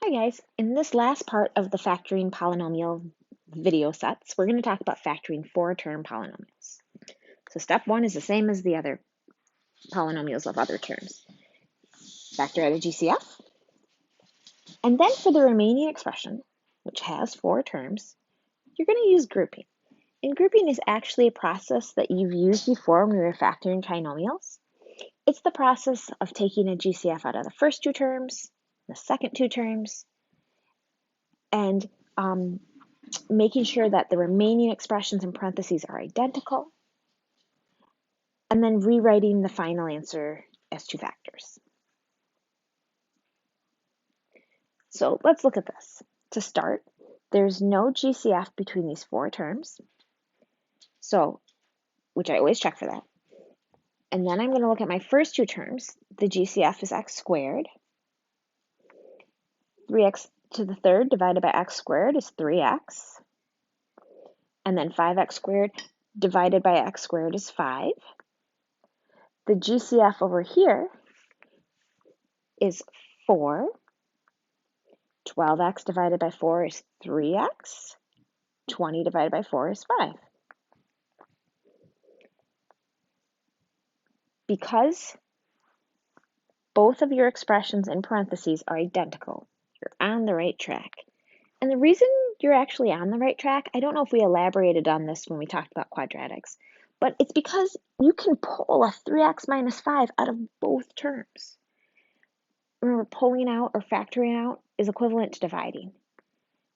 Hi guys, in this last part of the factoring polynomial video sets, we're going to talk about factoring four-term polynomials. So step one is the same as the other polynomials of other terms. Factor out a GCF, and then for the remaining expression, which has four terms, you're going to use grouping. And grouping is actually a process that you've used before when we were factoring trinomials. It's the process of taking a GCF out of the first two terms, the second two terms, and making sure that the remaining expressions in parentheses are identical, and then rewriting the final answer as two factors. So let's look at this. To start, there's no GCF between these four terms, which I always check for that. And then I'm going to look at my first two terms. The GCF is x squared. 3x to the third divided by x squared is 3x. And then 5x squared divided by x squared is 5. The GCF over here is 4. 12x divided by 4 is 3x. 20 divided by 4 is 5. Because both of your expressions in parentheses are identical, you're on the right track. And the reason you're actually on the right track, I don't know if we elaborated on this when we talked about quadratics, but it's because you can pull a 3x minus 5 out of both terms. Remember, pulling out or factoring out is equivalent to dividing.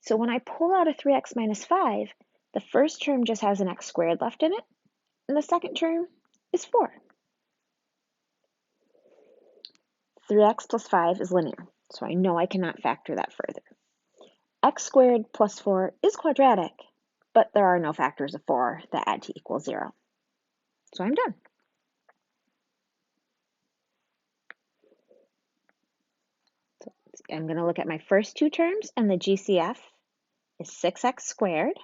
So when I pull out a 3x minus 5, the first term just has an x squared left in it, and the second term is 4. 3x plus 5 is linear, so I know I cannot factor that further. X squared plus 4 is quadratic, but there are no factors of 4 that add to equal 0. So I'm done. So I'm going to look at my first two terms, and the GCF is 6x squared.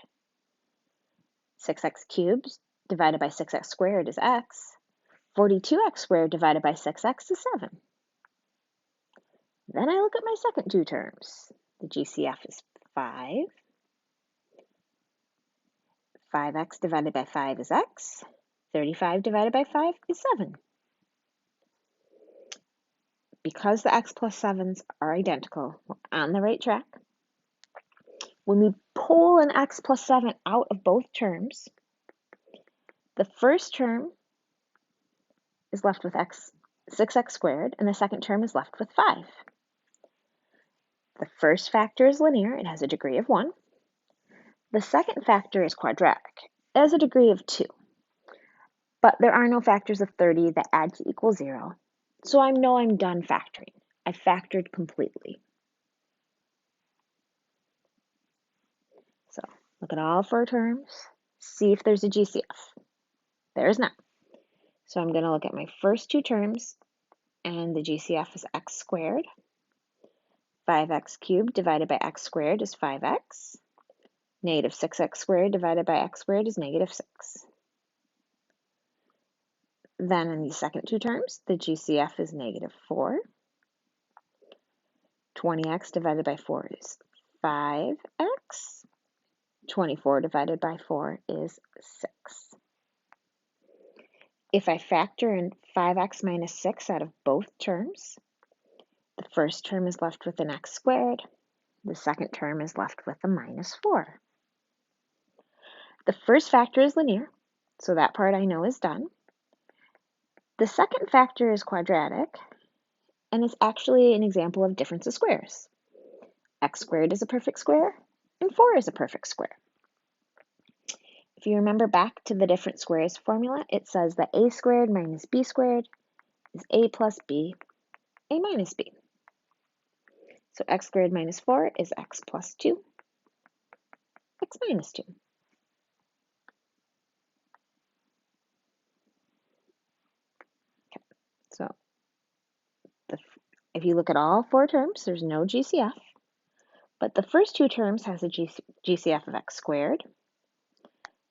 6x cubed divided by 6x squared is x. 42x squared divided by 6x is 7. Then I look at my second two terms. The GCF is 5. 5x divided by 5 is x. 35 divided by 5 is 7. Because the x plus 7s are identical, we're on the right track. When we pull an x plus 7 out of both terms, the first term is left with 6x squared, and the second term is left with 5. The first factor is linear, it has a degree of 1. The second factor is quadratic, it has a degree of 2. But there are no factors of 30 that add to equal 0, so I know I'm done factoring. I factored completely. So look at all four terms, see if there's a GCF. There is not. So I'm going to look at my first two terms, and the GCF is x squared. 5x cubed divided by x squared is 5x. Negative 6x squared divided by x squared is negative 6. Then in the second two terms, the GCF is negative 4. 20x divided by 4 is 5x. 24 divided by 4 is 6. If I factor in 5x minus 6 out of both terms, the first term is left with an x squared. The second term is left with a minus 4. The first factor is linear, so that part I know is done. The second factor is quadratic, and it's actually an example of difference of squares. X squared is a perfect square, and 4 is a perfect square. If you remember back to the different squares formula, it says that a squared minus b squared is a plus b, a minus b. So x squared minus 4 is x plus 2, x minus 2. Okay. So if you look at all four terms, there's no GCF, but the first two terms has a GCF of x squared.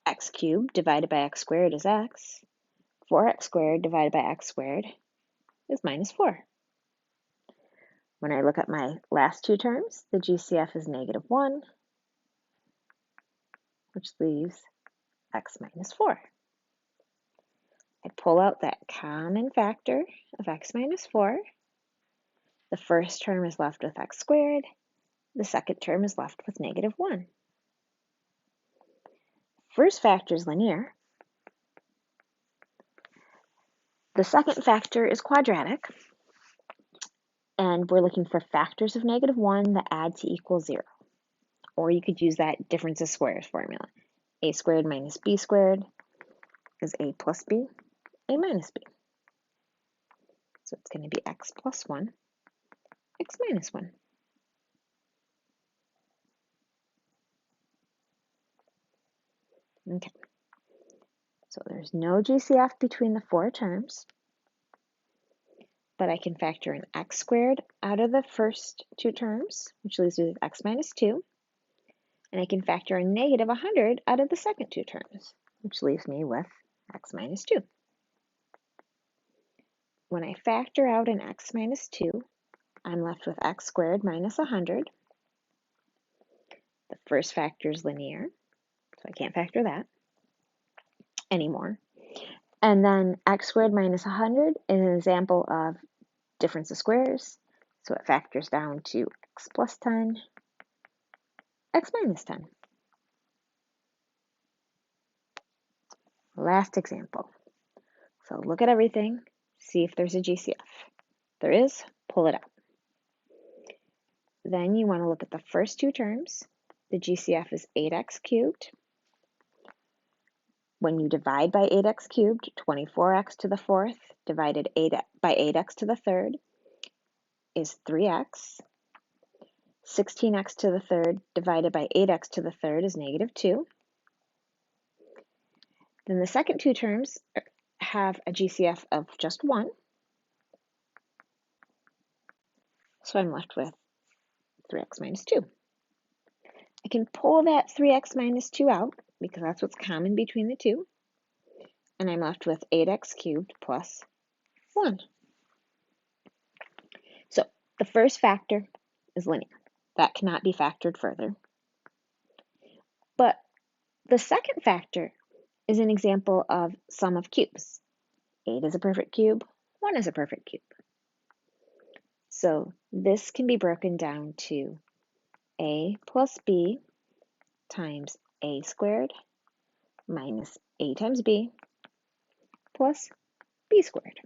X cubed divided by x squared is x. 4x squared divided by x squared is minus 4. When I look at my last two terms, the GCF is -1, which leaves x minus 4. I pull out that common factor of x minus 4. The first term is left with x squared. The second term is left with -1. First factor is linear. The second factor is quadratic. And we're looking for factors of -1 that add to equal 0. Or you could use that difference of squares formula. A squared minus b squared is a plus b, a minus b. So it's going to be x plus 1, x minus 1. Okay, so there's no GCF between the four terms, but I can factor in x squared out of the first two terms, which leaves me with x minus 2, and I can factor in -100 out of the second two terms, which leaves me with x minus 2. When I factor out an x minus 2, I'm left with x squared minus 100. The first factor is linear, so I can't factor that anymore. And then x squared minus 100 is an example of difference of squares, so it factors down to x plus 10, x minus 10. Last example. So look at everything, see if there's a GCF. If there is, pull it out. Then you want to look at the first two terms. The GCF is 8x cubed. When you divide by 8x cubed, 24x to the fourth divided by 8x to the third is 3x. 16x to the third divided by 8x to the third is -2. Then the second two terms have a GCF of just 1. So I'm left with 3x minus 2. I can pull that 3x minus 2 out because that's what's common between the two. And I'm left with 8x cubed plus 1. So the first factor is linear. That cannot be factored further. But the second factor is an example of sum of cubes. 8 is a perfect cube, 1 is a perfect cube. So this can be broken down to a plus b times a squared minus a times b plus b squared.